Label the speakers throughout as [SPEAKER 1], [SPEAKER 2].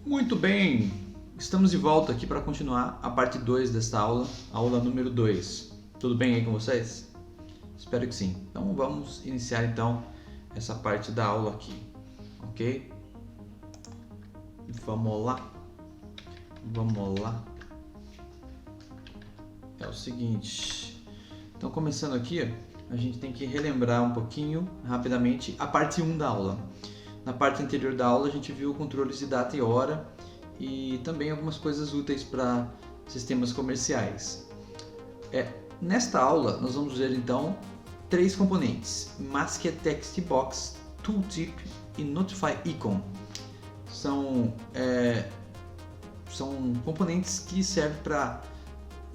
[SPEAKER 1] Muito bem, estamos de volta aqui para continuar a parte 2 desta aula, aula número 2. Tudo bem aí com vocês? Espero que sim. Então vamos iniciar então essa parte da aula aqui, ok? Vamos lá. É o seguinte, então começando aqui, a gente tem que relembrar um pouquinho, rapidamente, a parte 1 da aula. Na parte anterior da aula a gente viu controles de data e hora e também algumas coisas úteis para sistemas comerciais. Nesta aula nós vamos ver então 3 componentes: Masked Text Box, Tooltip e Notify Icon. São componentes que servem para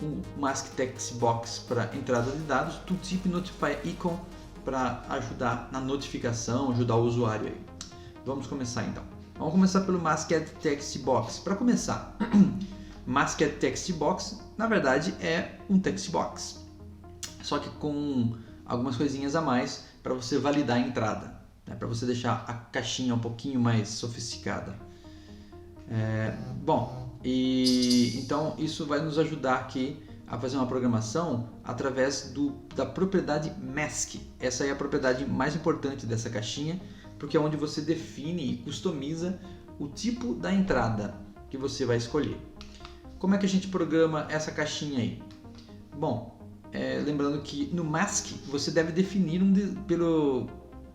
[SPEAKER 1] o Masked Text Box para entrada de dados, Tooltip e Notify Icon para ajudar na notificação, ajudar o usuário aí. Vamos começar então. Vamos começar pelo Masked Text Box. Para começar, Masked Text Box na verdade é um text box, só que com algumas coisinhas a mais para você validar a entrada, né? Para você deixar a caixinha um pouquinho mais sofisticada. Então isso vai nos ajudar aqui a fazer uma programação através da propriedade mask. Essa é a propriedade mais importante dessa caixinha, porque é onde você define e customiza o tipo da entrada que você vai escolher. Como é que a gente programa essa caixinha aí? Bom, lembrando que no mask você deve definir pelo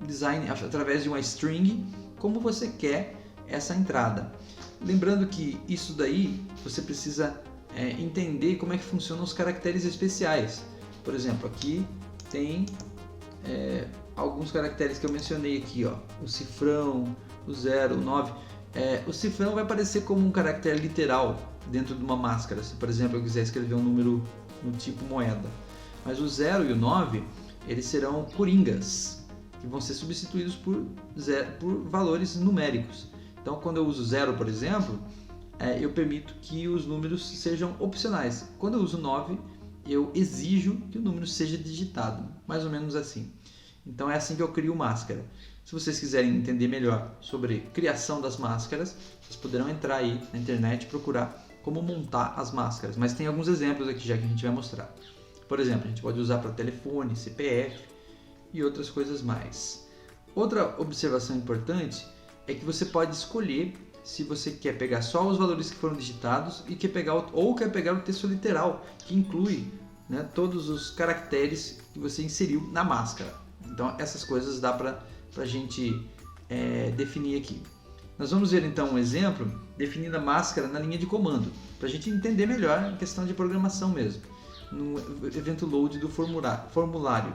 [SPEAKER 1] design através de uma string como você quer essa entrada. Lembrando que isso daí você precisa entender como é que funcionam os caracteres especiais. Por exemplo, aqui tem alguns caracteres que eu mencionei aqui, ó, o cifrão, o 0, o 9. O cifrão vai aparecer como um caractere literal dentro de uma máscara, se por exemplo eu quiser escrever um número no tipo moeda. Mas o 0 e o 9, eles serão coringas, que vão ser substituídos por valores numéricos. Então quando eu uso 0, por exemplo, eu permito que os números sejam opcionais. Quando eu uso 9, eu exijo que o número seja digitado, mais ou menos assim. Então é assim que eu crio máscara. Se vocês quiserem entender melhor sobre criação das máscaras, vocês poderão entrar aí na internet e procurar como montar as máscaras. Mas tem alguns exemplos aqui já que a gente vai mostrar. Por exemplo, a gente pode usar para telefone, CPF e outras coisas mais. Outra observação importante é que você pode escolher se você quer pegar só os valores que foram digitados e quer pegar o texto literal, que inclui, né, todos os caracteres que você inseriu na máscara. Então essas coisas dá para a gente definir aqui. Nós vamos ver então um exemplo definindo a máscara na linha de comando, para a gente entender melhor a questão de programação mesmo, no evento load do formulário.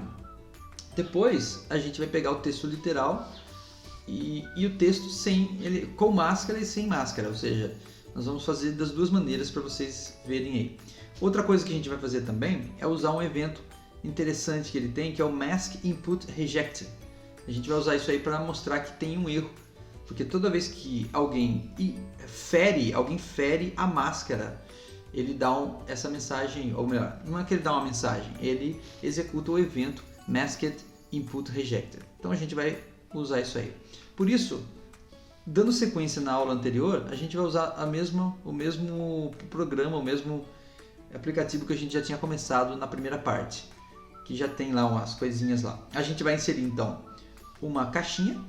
[SPEAKER 1] Depois a gente vai pegar o texto literal e o texto com máscara e sem máscara, ou seja, nós vamos fazer das duas maneiras para vocês verem aí. Outra coisa que a gente vai fazer também é usar um evento interessante que ele tem, que é o Mask Input Reject. A gente vai usar isso aí para mostrar que tem um erro, porque toda vez que alguém fere a máscara, ele dá essa mensagem, ou melhor, não é que ele dá uma mensagem, ele executa o evento Masked Input Rejected. Então a gente vai usar isso aí. Por isso, dando sequência na aula anterior, a gente vai usar o mesmo programa, o mesmo aplicativo que a gente já tinha começado na primeira parte, que já tem lá umas coisinhas lá. A gente vai inserir então uma caixinha,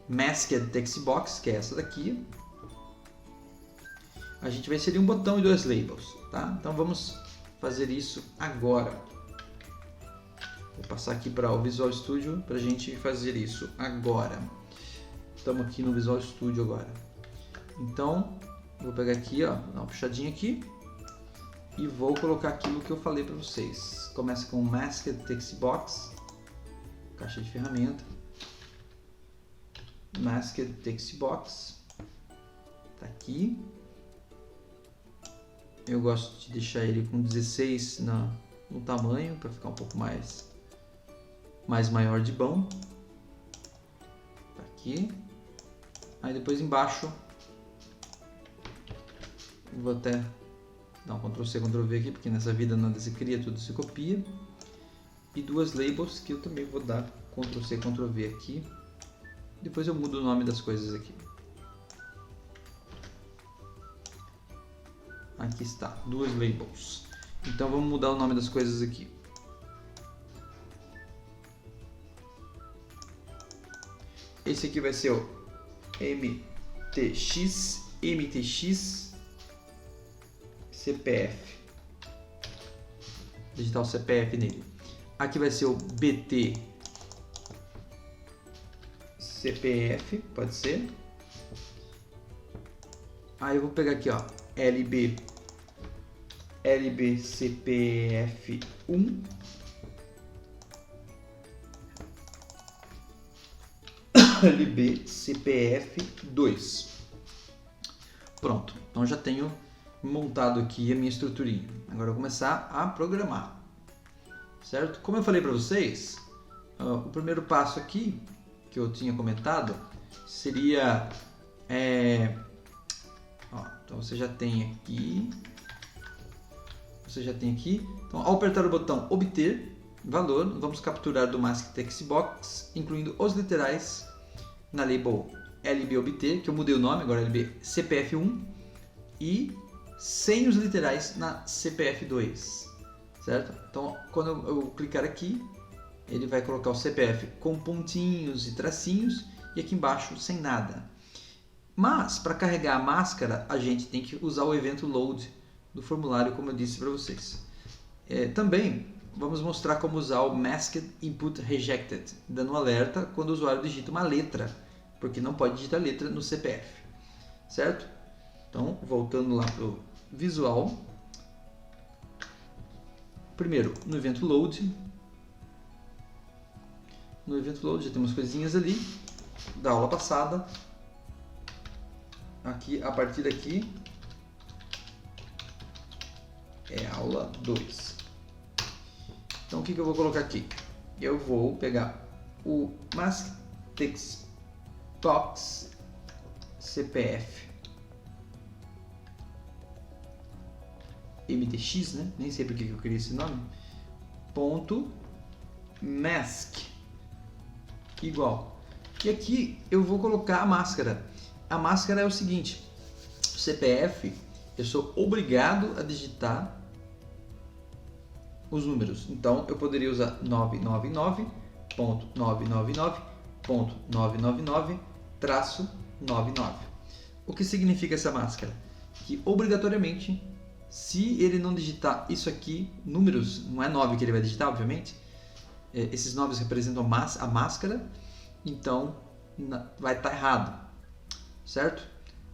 [SPEAKER 1] Masked Text Box, que é essa daqui. A gente vai inserir um botão e 2 labels, tá? Então vamos fazer isso agora. Vou passar aqui para o Visual Studio para a gente fazer isso agora. Estamos aqui no Visual Studio agora. Então, vou pegar aqui, ó, dar uma puxadinha aqui e vou colocar aquilo que eu falei para vocês. Começa com Masked Text Box, caixa de ferramenta, Masked Text Box, tá aqui. Eu gosto de deixar ele com 16 no tamanho para ficar um pouco mais maior de bom. Tá aqui. Aí depois embaixo vou até dar um Ctrl C, Ctrl V aqui, porque nessa vida nada se cria, tudo se copia. E 2 labels que eu também vou dar Ctrl C, Ctrl V aqui. Depois eu mudo o nome das coisas aqui. Aqui está, duas labels. Então vamos mudar o nome das coisas aqui. Esse aqui vai ser o MTX CPF. Digitar o CPF nele. Aqui vai ser o BT CPF, pode ser. Aí eu vou pegar aqui, ó, LB CPF 1. LB CPF 2. Pronto, então já tenho montado aqui a minha estruturinha. Agora eu vou começar a programar, certo? Como eu falei para vocês, o primeiro passo aqui que eu tinha comentado seria então você já tem aqui, então ao apertar o botão obter valor, vamos capturar do mask text box, incluindo os literais na label LB obter, que eu mudei o nome, agora LB CPF1, e sem os literais na CPF2, certo? Então quando eu clicar aqui, ele vai colocar o CPF com pontinhos e tracinhos, e aqui embaixo sem nada. Mas para carregar a máscara, a gente tem que usar o evento load do formulário, como eu disse para vocês. Também vamos mostrar como usar o Masked Input Rejected, dando um alerta quando o usuário digita uma letra, porque não pode digitar letra no CPF, certo? Então, voltando lá para o visual. Primeiro, no evento load. No evento load já temos coisinhas ali da aula passada. Aqui, a partir daqui, é aula 2. Então o que eu vou colocar aqui? Eu vou pegar o mask text box CPF MTX, né? Nem sei porque eu queria esse nome. Ponto mask igual. E aqui eu vou colocar a máscara. A máscara é o seguinte: o CPF, eu sou obrigado a digitar os números. Então eu poderia usar 999.999.999-99. O que significa essa máscara? Que obrigatoriamente, se ele não digitar isso aqui, números, não é 9 que ele vai digitar, obviamente, esses 9 representam a máscara, então vai estar errado, certo?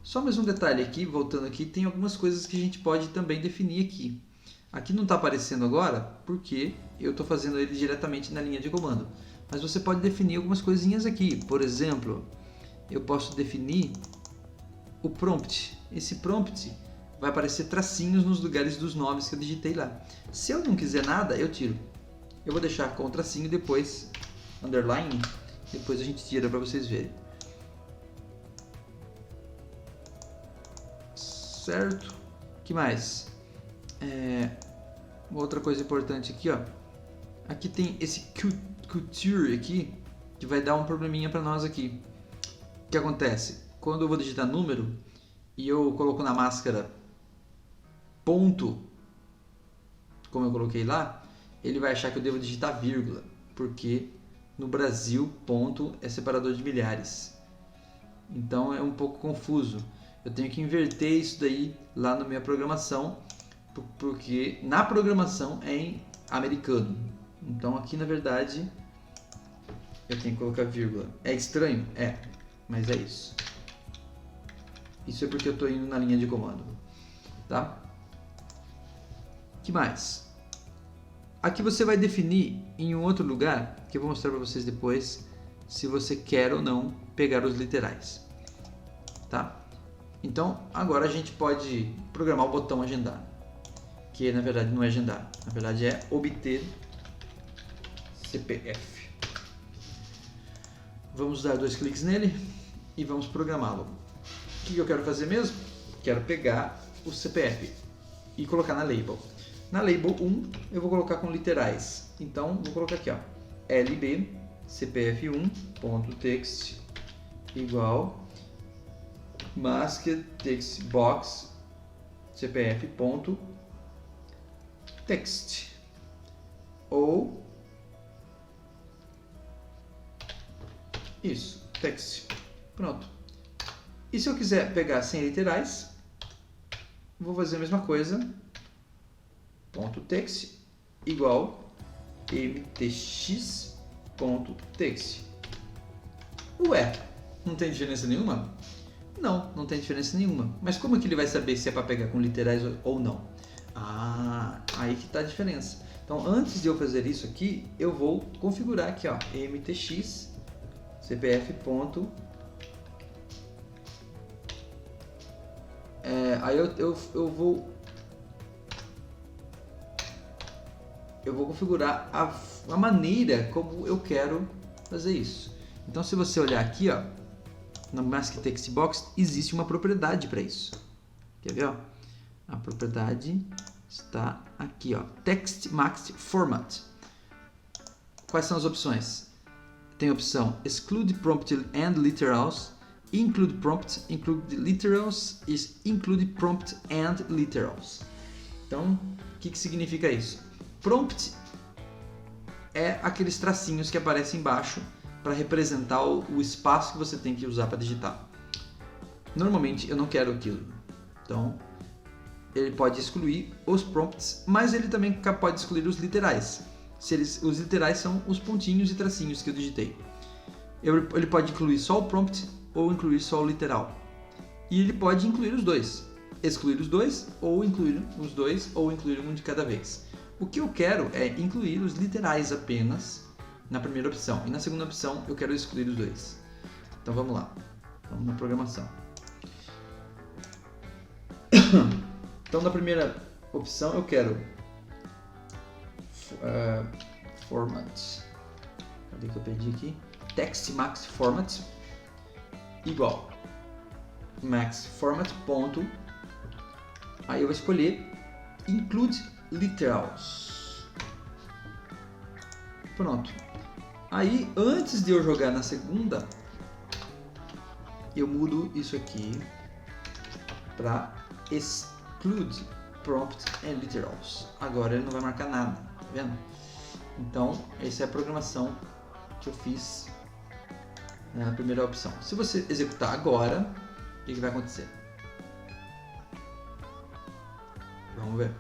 [SPEAKER 1] Só mais um detalhe aqui, voltando aqui, tem algumas coisas que a gente pode também definir aqui. Aqui não está aparecendo agora porque eu estou fazendo ele diretamente na linha de comando. Mas você pode definir algumas coisinhas aqui. Por exemplo, eu posso definir o prompt. Esse prompt vai aparecer tracinhos nos lugares dos nomes que eu digitei lá. Se eu não quiser nada, eu tiro. Eu vou deixar com tracinho, depois underline, depois a gente tira para vocês verem. Certo? O que mais? Uma outra coisa importante aqui, ó. Aqui tem esse couture aqui, que vai dar um probleminha para nós aqui. O que acontece? Quando eu vou digitar número e eu coloco na máscara ponto, como eu coloquei lá, ele vai achar que eu devo digitar vírgula, porque no Brasil ponto é separador de milhares. Então é um pouco confuso. Eu tenho que inverter isso daí lá na minha programação, porque na programação é em americano. Então aqui na verdade eu tenho que colocar vírgula. É estranho? É, mas é isso. Isso é porque eu estou indo na linha de comando, tá? Que mais? Aqui você vai definir em um outro lugar, que eu vou mostrar para vocês depois, se você quer ou não pegar os literais, tá? Então agora a gente pode programar o botão agendar, que na verdade não é agendar, na verdade é obter CPF. Vamos dar 2 cliques nele e vamos programá-lo. O que eu quero fazer mesmo? Quero pegar o CPF e colocar na label. Na label 1 eu vou colocar com literais. Então vou colocar aqui, ó, LB CPF1.text igual masked text box cpf.text ou isso, text. Pronto. E se eu quiser pegar sem literais, vou fazer a mesma coisa, .text igual mtx.text. Ué, não tem diferença nenhuma? Não, não tem diferença nenhuma. Mas como que ele vai saber se é para pegar com literais ou não? Ah, aí que está a diferença. Então, antes de eu fazer isso aqui, eu vou configurar aqui, ó, mtx cpf. Aí eu vou configurar a maneira como eu quero fazer isso. Então, se você olhar aqui, ó, no Mask Text Box existe uma propriedade para isso. Quer ver? Ó? A propriedade está aqui, ó, Text Max Format. Quais são as opções? Tem a opção Exclude Prompt and Literals, Include Prompt, Include Literals e Include Prompt and Literals. Então, o que significa isso? Prompt é aqueles tracinhos que aparecem embaixo para representar o espaço que você tem que usar para digitar. Normalmente eu não quero aquilo, então ele pode excluir os prompts, mas ele também pode excluir os literais. Os literais são os pontinhos e tracinhos que eu digitei. Ele pode incluir só o prompt ou incluir só o literal. E ele pode incluir os dois, excluir os dois ou incluir os dois ou incluir um de cada vez. O que eu quero é incluir os literais apenas na primeira opção, e na segunda opção eu quero excluir os dois. Então vamos lá, vamos na programação. Então na primeira opção eu quero format, cadê que eu perdi aqui? Text max format igual max format ponto, aí eu vou escolher include literals. Pronto. Aí, antes de eu jogar na segunda, eu mudo isso aqui para exclude prompt and literals. Agora ele não vai marcar nada, tá vendo? Então, essa é a programação que eu fiz na primeira opção. Se você executar agora, o que vai acontecer? Vamos ver.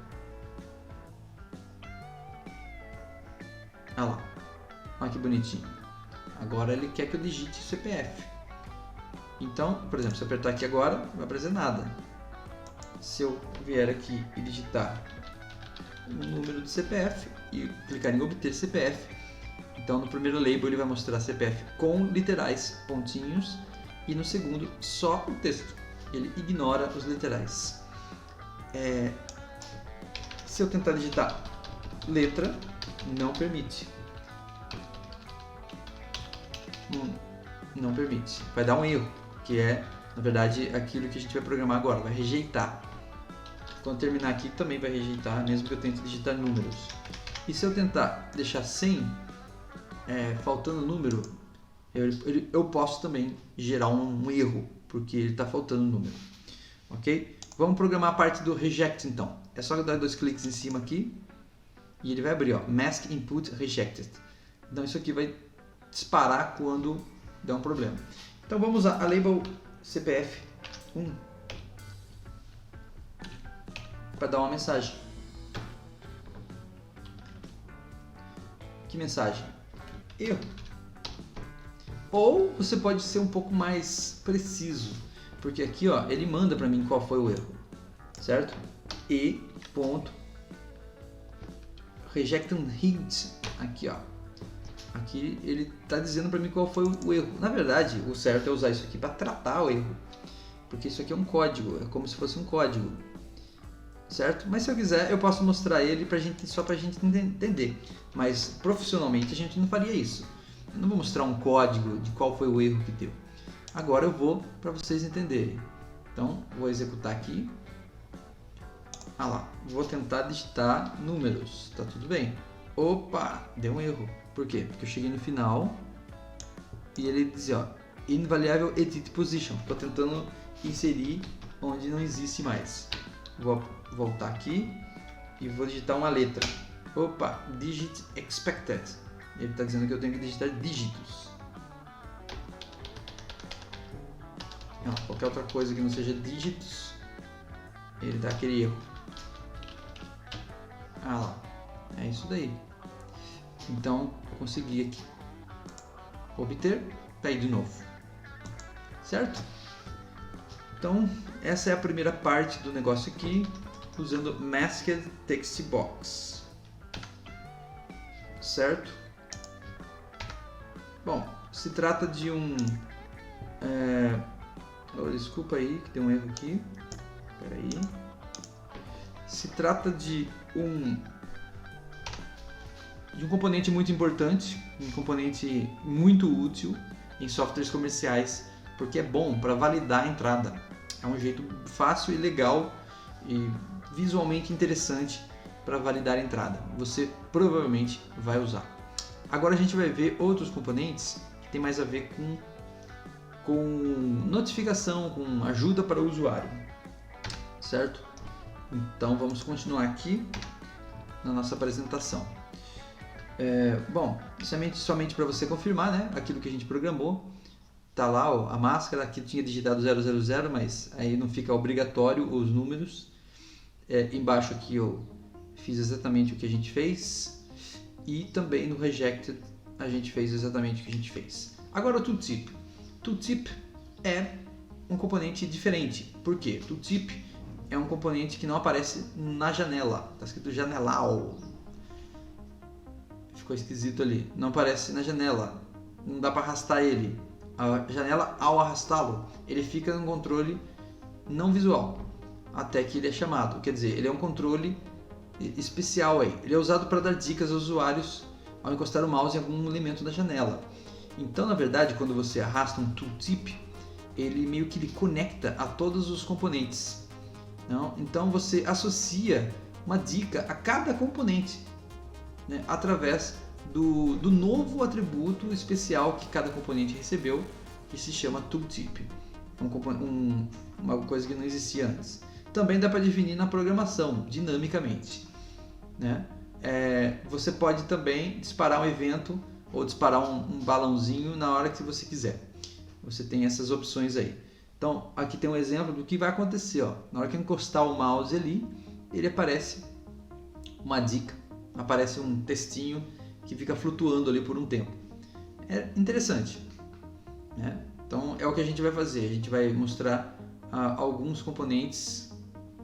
[SPEAKER 1] Olha lá. Olha que bonitinho. Agora ele quer que eu digite o CPF. Então, por exemplo, se eu apertar aqui agora, não vai aparecer nada. Se eu vier aqui e digitar o número do CPF e clicar em obter CPF, então no primeiro label ele vai mostrar CPF com literais, pontinhos, e no segundo só o texto. Ele ignora os literais. Se eu tentar digitar letra, não permite. Não permite. Vai dar um erro, que é, na verdade, aquilo que a gente vai programar agora. Vai rejeitar. Quando terminar aqui, também vai rejeitar, mesmo que eu tente digitar números. E se eu tentar deixar sem, faltando número, eu posso também gerar um erro, porque ele está faltando número. Ok? Vamos programar a parte do reject, então. É só dar 2 cliques em cima aqui, e ele vai abrir, ó, Mask Input Rejected. Então isso aqui vai disparar quando der um problema. Então vamos usar a label CPF1 para dar uma mensagem. Que mensagem? Erro. Ou você pode ser um pouco mais preciso, porque aqui, ó, ele manda para mim qual foi o erro, certo? E ponto rejected hint aqui, ó. Aqui ele está dizendo para mim qual foi o erro. Na verdade, o certo é usar isso aqui para tratar o erro, porque isso aqui é um código, é como se fosse um código, certo? Mas se eu quiser, eu posso mostrar ele só para a gente entender. Mas profissionalmente a gente não faria isso. Eu não vou mostrar um código de qual foi o erro que deu. Agora eu vou para vocês entenderem. Então vou executar aqui. Ah lá, vou tentar digitar números. Tá tudo bem? Opa, deu um erro. Por quê? Porque eu cheguei no final e ele dizia, ó, invariable edit position. Estou tentando inserir onde não existe mais. Vou voltar aqui e vou digitar uma letra. Opa, digit expected. Ele está dizendo que eu tenho que digitar dígitos. Não, qualquer outra coisa que não seja dígitos, ele dá aquele erro. Ah lá, é isso daí. Então, eu consegui aqui obter, tá aí de novo. Certo? Então, essa é a primeira parte do negócio aqui, usando Masked Text Box. Certo? Bom, se trata de um... desculpa aí, que tem um erro aqui. Espera aí. Se trata de um componente muito importante, um componente muito útil em softwares comerciais, porque é bom para validar a entrada. É um jeito fácil e legal e visualmente interessante para validar a entrada. Você provavelmente vai usar. Agora a gente vai ver outros componentes que tem mais a ver com notificação, com ajuda para o usuário. Certo? Então vamos continuar aqui na nossa apresentação. Bom, somente para você confirmar, né, aquilo que a gente programou. Tá lá ó, a máscara, aqui tinha digitado 000, mas aí não fica obrigatório os números. Embaixo aqui eu fiz exatamente o que a gente fez. E também no rejected a gente fez exatamente o que a gente fez. Agora o tooltip. Tooltip é um componente diferente. Por quê? Tooltip é um componente que não aparece na janela. Está escrito janelau. Ficou esquisito ali. Não aparece na janela. Não dá para arrastar ele. A janela, ao arrastá-lo, ele fica no controle não visual. Até que ele é chamado. Quer dizer, ele é um controle especial aí. Ele é usado para dar dicas aos usuários ao encostar o mouse em algum elemento da janela. Então, na verdade, quando você arrasta um tooltip, ele meio que conecta a todos os componentes. Não? Então, você associa uma dica a cada componente, né, através do novo atributo especial que cada componente recebeu, que se chama tooltip. Uma coisa que não existia antes. Também dá para definir na programação, dinamicamente. Né? Você pode também disparar um evento ou disparar um balãozinho na hora que você quiser. Você tem essas opções aí. Então, aqui tem um exemplo do que vai acontecer. Ó. Na hora que eu encostar o mouse ali, ele aparece uma dica, aparece um textinho que fica flutuando ali por um tempo. É interessante. Né? Então, é o que a gente vai fazer. A gente vai mostrar alguns componentes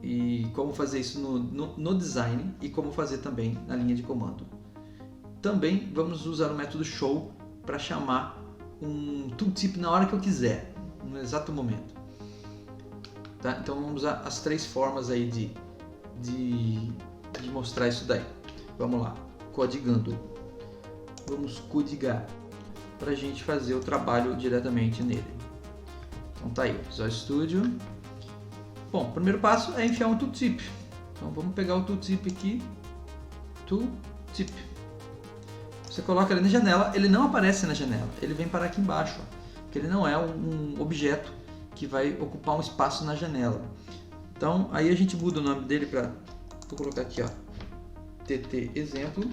[SPEAKER 1] e como fazer isso no design e como fazer também na linha de comando. Também vamos usar o método show para chamar um tooltip na hora que eu quiser, no exato momento. Tá? Então vamos usar as três formas aí de mostrar isso daí. Vamos lá, codigando. Vamos codigar para a gente fazer o trabalho diretamente nele. Então tá aí, Visual Studio. Bom, o primeiro passo é enfiar um tooltip. Então vamos pegar o tooltip aqui, tooltip. Você coloca ele na janela, ele não aparece na janela, ele vem parar aqui embaixo, ó, porque ele não é um objeto que vai ocupar um espaço na janela. Então aí a gente muda o nome dele para, vou colocar aqui, ó, TT exemplo.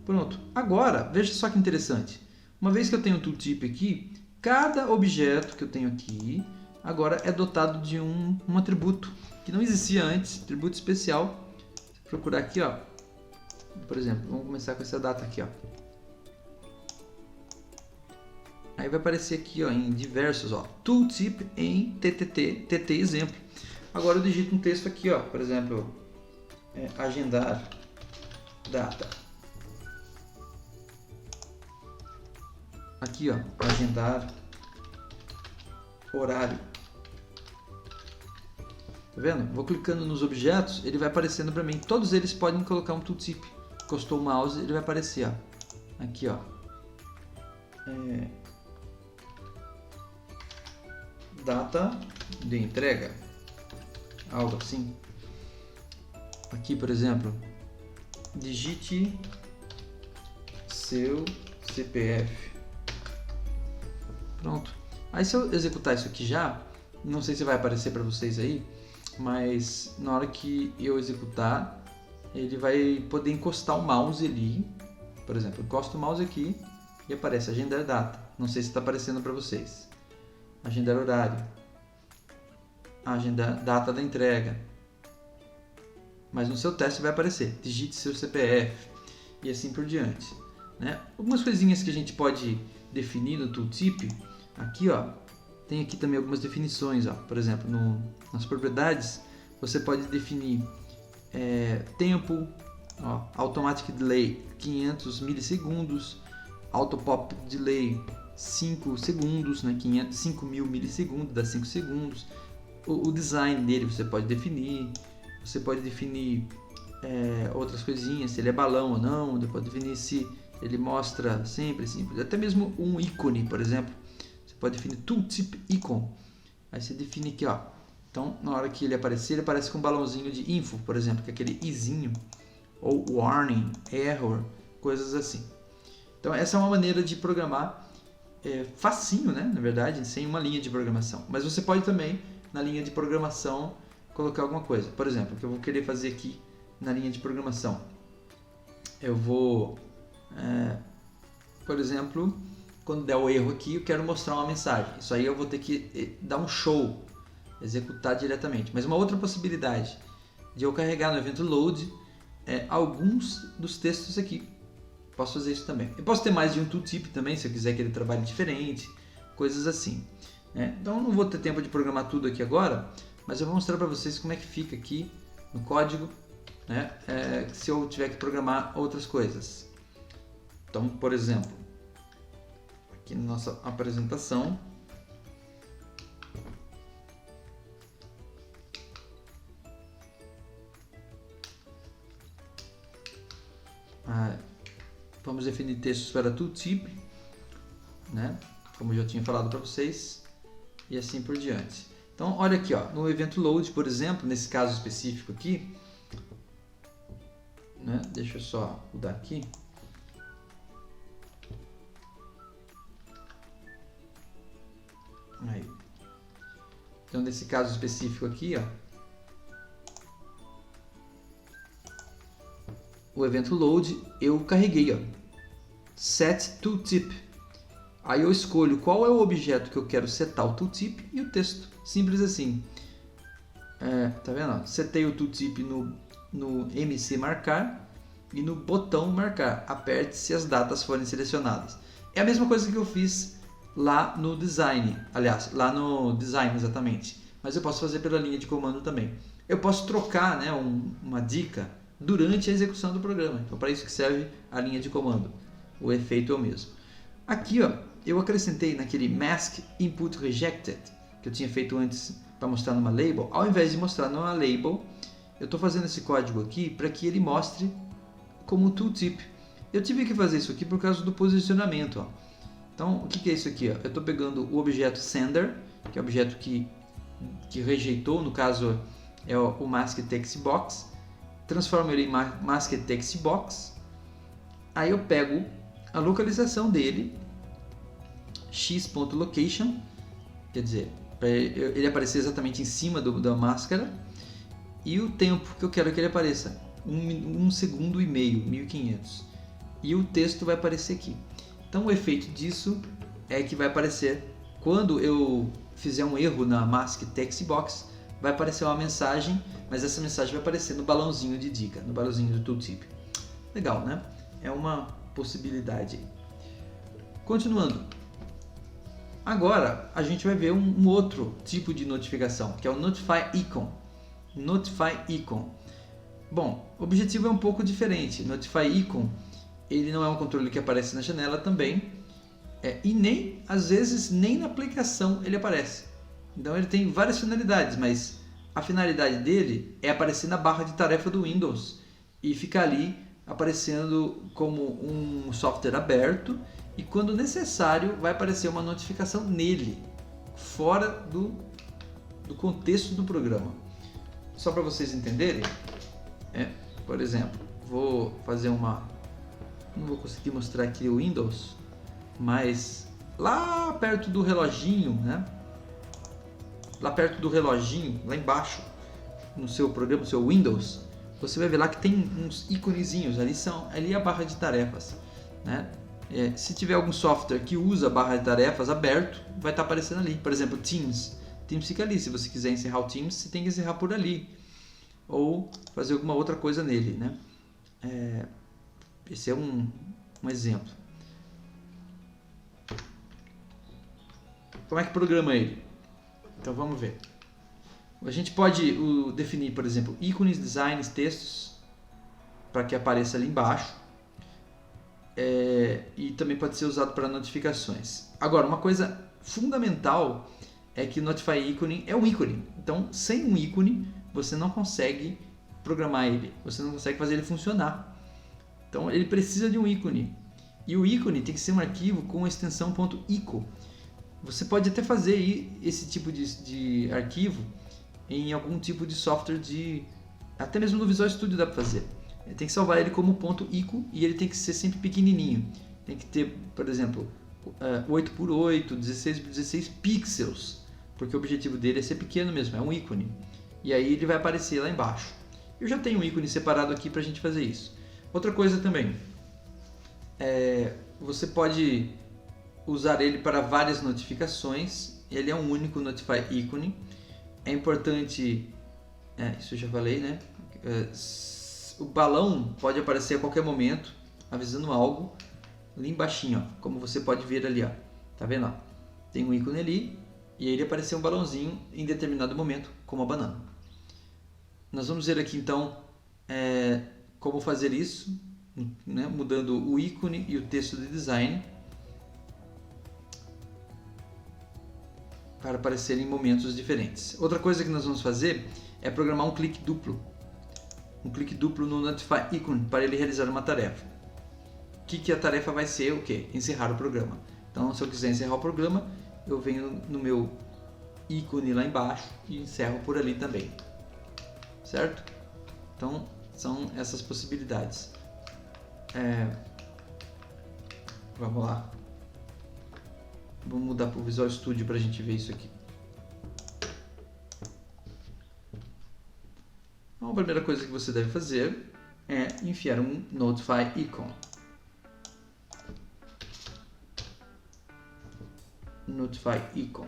[SPEAKER 1] Pronto. Agora, veja só que interessante. Uma vez que eu tenho o tooltip aqui, cada objeto que eu tenho aqui agora é dotado de um atributo que não existia antes, atributo especial. Vou procurar aqui, ó. Por exemplo, vamos começar com essa data aqui, ó. Aí vai aparecer aqui, ó, em diversos, ó, tooltip em TT exemplo. Agora eu digito um texto aqui, ó, por exemplo, agendar data. Aqui, ó, agendar horário. Tá vendo? Vou clicando nos objetos, ele vai aparecendo para mim. Todos eles podem colocar um tooltip. Encostou o mouse, ele vai aparecer, ó. Aqui, ó. Data de entrega. Algo assim. Aqui, por exemplo, digite seu CPF. Pronto. Aí se eu executar isso aqui já, Não sei se vai aparecer para vocês aí, mas na hora que eu executar, ele vai poder encostar o mouse ali. Por exemplo, encosto o mouse aqui e aparece agendar data. Não sei se está aparecendo para vocês. Agendar horário. Agendar data da entrega. Mas no seu teste vai aparecer. Digite seu CPF e assim por diante, né? Algumas coisinhas que a gente pode definir no tooltip. Aqui, ó, tem aqui também algumas definições, ó. Por exemplo, nas propriedades você pode definir tempo, ó, automatic delay 500 milissegundos, auto pop delay 5 segundos, né? 5.000 milissegundos, dá 5 segundos. O design dele você pode definir. Você pode definir outras coisinhas, se ele é balão ou não. Você pode definir se ele mostra sempre, até mesmo um ícone, por exemplo. Você pode definir tooltip icon. Aí você define aqui, ó. Então, na hora que ele aparece com um balãozinho de info, por exemplo, que é aquele izinho, ou warning, error, coisas assim. Então, essa é uma maneira de programar facinho, né? Na verdade, sem uma linha de programação. Mas você pode também, na linha de programação, colocar alguma coisa. Por exemplo, o que eu vou querer fazer aqui na linha de programação. Eu vou, por exemplo, quando der o erro aqui, eu quero mostrar uma mensagem. Isso aí eu vou ter que dar um show, executar diretamente. Mas uma outra possibilidade de eu carregar no evento load alguns dos textos aqui. Posso fazer isso também. Eu posso ter mais de um tooltip também, se eu quiser que ele trabalhe diferente, coisas assim. Então eu não vou ter tempo de programar tudo aqui agora, mas eu vou mostrar para vocês como é que fica aqui no código, né? Se eu tiver que programar outras coisas. Então, por exemplo, aqui na nossa apresentação, vamos definir textos para tooltip, né? Como eu já tinha falado para vocês, e assim por diante. Então, olha aqui, ó, no evento load, por exemplo, nesse caso específico aqui, né? Deixa eu só mudar aqui. Aí. Então, nesse caso específico aqui, ó, o evento load, eu carreguei, ó, set tooltip. Aí eu escolho qual é o objeto que eu quero setar o tooltip e o texto. Simples assim. Tá vendo? Setei o tooltip no MC marcar e no botão marcar. Aperte se as datas forem selecionadas. É a mesma coisa que eu fiz lá no design. Aliás, lá no design exatamente. Mas eu posso fazer pela linha de comando também. Eu posso trocar, né, uma dica durante a execução do programa. Então, para isso que serve a linha de comando. O efeito é o mesmo. Aqui, ó, eu acrescentei naquele mask input rejected que eu tinha feito antes para mostrar numa label. Ao invés de mostrar numa label, eu estou fazendo esse código aqui para que ele mostre como tooltip. Eu tive que fazer isso aqui por causa do posicionamento, ó. Então, o que é isso aqui, ó? Eu estou pegando o objeto sender, que é o objeto que rejeitou, no caso é o mask text box, transformo ele em mask text box. Aí eu pego a localização dele, x.location, quer dizer, para ele aparecer exatamente em cima da máscara, e o tempo que eu quero que ele apareça, 1 segundo e meio, 1500. E o texto vai aparecer aqui. Então o efeito disso é que vai aparecer, quando eu fizer um erro na mask text box, vai aparecer uma mensagem, mas essa mensagem vai aparecer no balãozinho de dica, no balãozinho do tooltip. Legal, né? É uma possibilidade. Continuando. Agora a gente vai ver um outro tipo de notificação, que é o Notify Icon. Notify Icon. Bom, o objetivo é um pouco diferente. Notify Icon, ele não é um controle que aparece na janela também, e nem, às vezes, nem na aplicação ele aparece. Então ele tem várias finalidades, mas a finalidade dele é aparecer na barra de tarefa do Windows e ficar ali aparecendo como um software aberto, e quando necessário vai aparecer uma notificação nele, fora do contexto do programa. Só para vocês entenderem, por exemplo, vou fazer uma... Não vou conseguir mostrar aqui o Windows, mas lá perto do reloginho, né? lá perto do reloginho, lá embaixo, no seu programa, no seu Windows, você vai ver lá que tem uns íconezinhos, ali é a barra de tarefas, né? Se tiver algum software que usa a barra de tarefas aberto, vai estar aparecendo ali. Por exemplo, Teams fica ali. Se você quiser encerrar o Teams, você tem que encerrar por ali, ou fazer alguma outra coisa nele, né? Esse é um exemplo. Como é que programa ele? Então vamos ver. A gente pode definir, por exemplo, ícones, designs, textos, para que apareça ali embaixo. E também pode ser usado para notificações. Agora, uma coisa fundamental é que o Notify Icon é um ícone. Então, sem um ícone, você não consegue programar ele, você não consegue fazer ele funcionar. Então, ele precisa de um ícone. E o ícone tem que ser um arquivo com a extensão .ico. Você pode até fazer esse tipo de arquivo em algum tipo de software até mesmo no Visual Studio dá para fazer. Tem que salvar ele como .ico e ele tem que ser sempre pequenininho. Tem que ter, por exemplo, 8x8, 16x16 pixels, porque o objetivo dele é ser pequeno mesmo, é um ícone. E aí ele vai aparecer lá embaixo. Eu já tenho um ícone separado aqui para a gente fazer isso. Outra coisa também, você pode usar ele para várias notificações. Ele é um único Notify Icon. É importante, isso eu já falei, né? O balão pode aparecer a qualquer momento, avisando algo, ali embaixinho, ó, como você pode ver ali, ó. Tá vendo? Ó? Tem um ícone ali e aí ele apareceu um balãozinho em determinado momento, como a banana. Nós vamos ver aqui então como fazer isso, né? Mudando o ícone e o texto de design para aparecer em momentos diferentes. Outra coisa que nós vamos fazer é programar um clique duplo. Um clique duplo no Notify Icon para ele realizar uma tarefa. Que a tarefa vai ser o quê? Encerrar o programa. Então, se eu quiser encerrar o programa, eu venho no meu ícone lá embaixo e encerro por ali também. Certo? Então, são essas possibilidades. Vamos lá. Vamos mudar para o Visual Studio para a gente ver isso aqui. Então, a primeira coisa que você deve fazer é enfiar um Notify Icon. Notify Icon.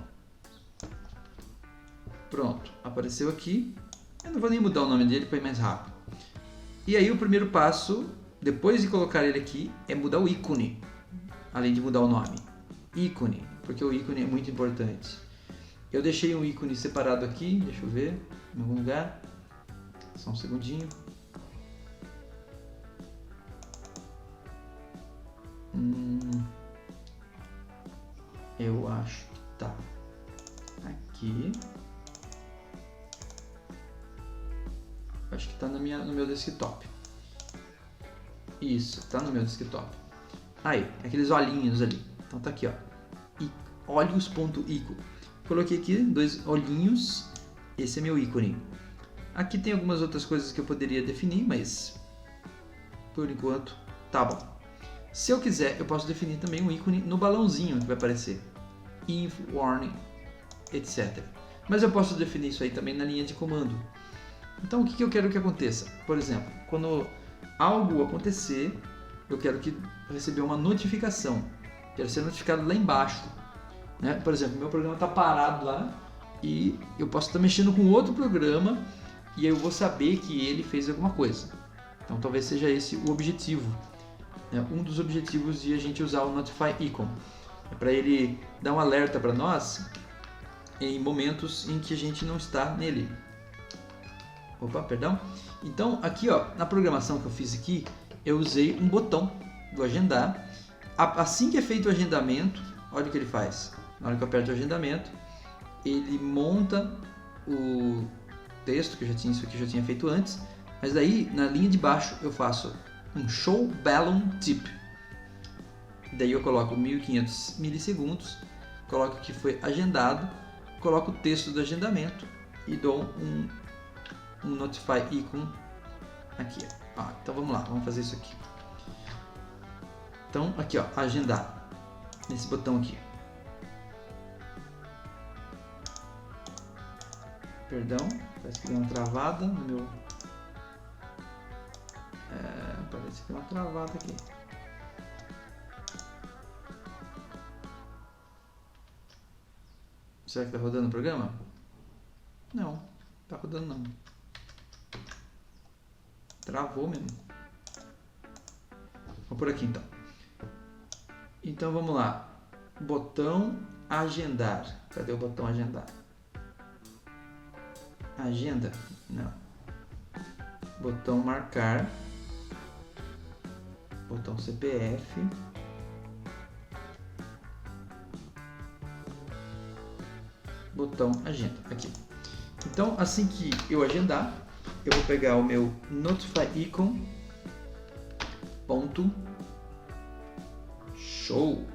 [SPEAKER 1] Pronto, apareceu aqui. Eu não vou nem mudar o nome dele para ir mais rápido. E aí o primeiro passo, depois de colocar ele aqui, é mudar o ícone, além de mudar o nome. Ícone, porque o ícone é muito importante. Eu deixei um ícone separado aqui, deixa eu ver, em algum lugar. Só um segundinho. Eu acho que tá aqui. Acho que tá no meu desktop. Isso, tá no meu desktop. Aí, aqueles olhinhos ali. Então tá aqui, ó. Olhos.ico. Coloquei aqui 2 olhinhos. Esse é meu ícone. Aqui tem algumas outras coisas que eu poderia definir, mas por enquanto tá bom. Se eu quiser, eu posso definir também um ícone no balãozinho que vai aparecer. Info, warning, etc. Mas eu posso definir isso aí também na linha de comando. Então o que eu quero que aconteça? Por exemplo, quando algo acontecer, eu quero receber uma notificação. Quero ser notificado lá embaixo. Né? Por exemplo, meu programa está parado lá e eu posso estar mexendo com outro programa e eu vou saber que ele fez alguma coisa. Então talvez seja esse o objetivo. Um dos objetivos de a gente usar o Notify Icon. É para ele dar um alerta para nós em momentos em que a gente não está nele. Opa, perdão. Então aqui, ó, na programação que eu fiz aqui, eu usei um botão do agendar. Assim que é feito o agendamento, olha o que ele faz. Na hora que eu aperto o agendamento, ele monta o texto, que isso aqui eu já tinha feito antes, mas daí na linha de baixo eu faço um show balloon tip. Daí eu coloco 1500 milissegundos, coloco que foi agendado, coloco o texto do agendamento e dou um Notify Icon aqui. Então vamos lá, vamos fazer isso aqui. Então aqui, ó, agendar, nesse botão aqui. Perdão, parece que deu uma travada no meu... parece que deu uma travada aqui. Será que tá rodando o programa? Não, tá rodando não. Travou mesmo. Vou por aqui então. Então vamos lá. Botão agendar. Cadê o botão agendar? Agenda? Não. Botão marcar. Botão CPF. Botão agenda. Aqui. Então, assim que eu agendar, eu vou pegar o meu Notify Icon. Ponto. Show.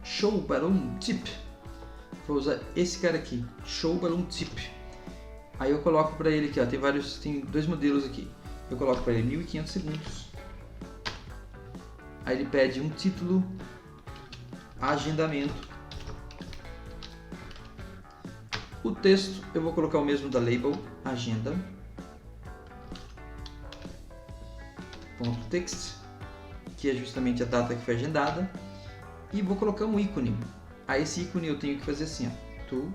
[SPEAKER 1] Show Balloon Tip. Vou usar esse cara aqui. Show Balloon Tip. Aí eu coloco para ele aqui, ó. Tem dois modelos aqui. Eu coloco para ele 1500 segundos. Aí ele pede um título, agendamento. O texto eu vou colocar o mesmo da label, agenda. Ponto text, que é justamente a data que foi agendada. E vou colocar um ícone. Aí esse ícone eu tenho que fazer assim, ó. To,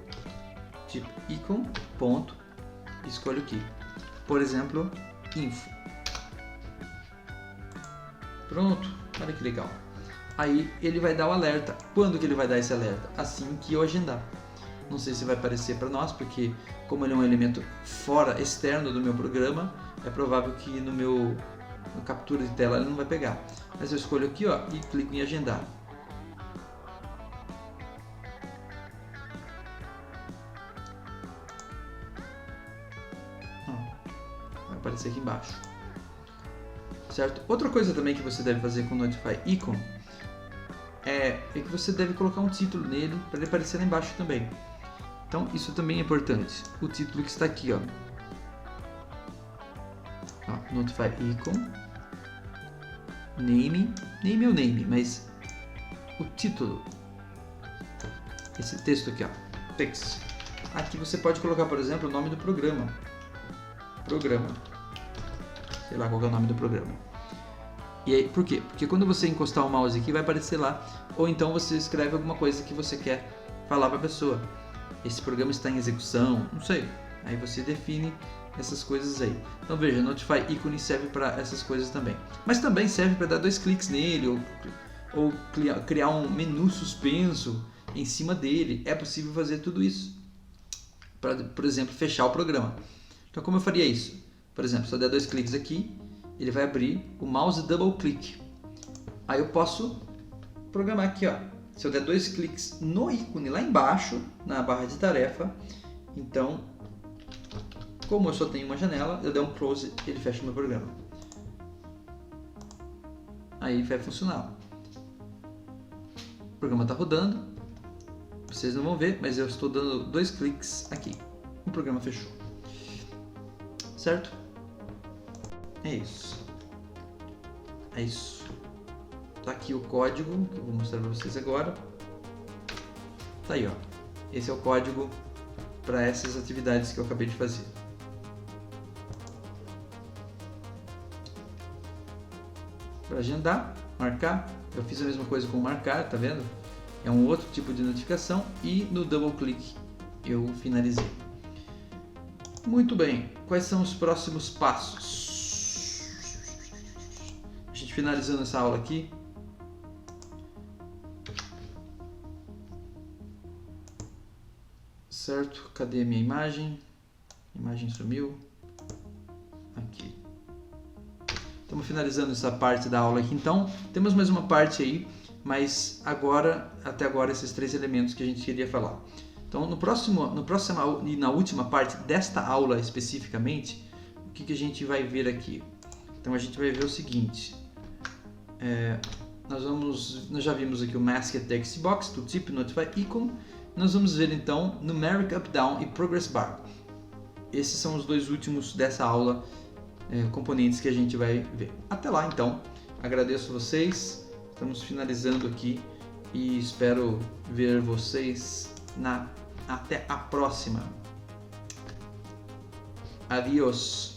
[SPEAKER 1] tipo, icon, ponto, escolho aqui. Por exemplo, info. Pronto, olha que legal. Aí ele vai dar o alerta. Quando que ele vai dar esse alerta? Assim que eu agendar. Não sei se vai aparecer para nós, porque como ele é um elemento fora, externo do meu programa, é provável que no captura de tela ele não vai pegar. Mas eu escolho aqui, ó, e clico em agendar. Vai aparecer aqui embaixo. Certo? Outra coisa também que você deve fazer com o Notify Icon é que você deve colocar um título nele para ele aparecer lá embaixo também. Então isso também é importante. O título que está aqui, ó. Notify Icon. Name. Name é o name, mas o título. Esse texto aqui, ó. Text. Aqui você pode colocar, por exemplo, o nome do programa. Programa. Sei lá qual é o nome do programa. E aí, por quê? Porque quando você encostar o mouse aqui, vai aparecer lá. Ou então você escreve alguma coisa que você quer falar para a pessoa. Esse programa está em execução, não sei. Aí você define essas coisas aí. Então veja, Notify Icon serve para essas coisas também. Mas também serve para dar 2 cliques nele ou criar um menu suspenso em cima dele. É possível fazer tudo isso. Para, por exemplo, fechar o programa. Então como eu faria isso? Por exemplo, se eu der 2 cliques aqui, ele vai abrir o mouse double click. Aí eu posso programar aqui, ó. Se eu der 2 cliques no ícone lá embaixo, na barra de tarefa, então, como eu só tenho uma janela, eu der um close, ele fecha o meu programa. Aí vai funcionar. O programa está rodando, vocês não vão ver, mas eu estou dando 2 cliques aqui. O programa fechou. Certo? É isso. É isso. Tá aqui o código que eu vou mostrar para vocês agora. Tá aí, ó. Esse é o código para essas atividades que eu acabei de fazer. Para agendar, marcar, eu fiz a mesma coisa com marcar, tá vendo? É um outro tipo de notificação e no double click eu finalizei. Muito bem, quais são os próximos passos? A gente finalizando essa aula aqui. Certo? Cadê a minha imagem? A imagem sumiu. Aqui. Estamos finalizando essa parte da aula aqui, então. Temos mais uma parte aí, mas agora, até agora, esses 3 elementos que a gente queria falar. Então, no próximo e na última parte desta aula especificamente, o que a gente vai ver aqui? Então, a gente vai ver o seguinte. Nós já vimos aqui o Masked Text Box, Tooltip, Notify Icon. Nós vamos ver então Numeric Up Down e Progress Bar. Esses são os 2 últimos dessa aula, componentes que a gente vai ver. Até lá então, agradeço vocês, estamos finalizando aqui e espero ver vocês até a próxima. Adiós.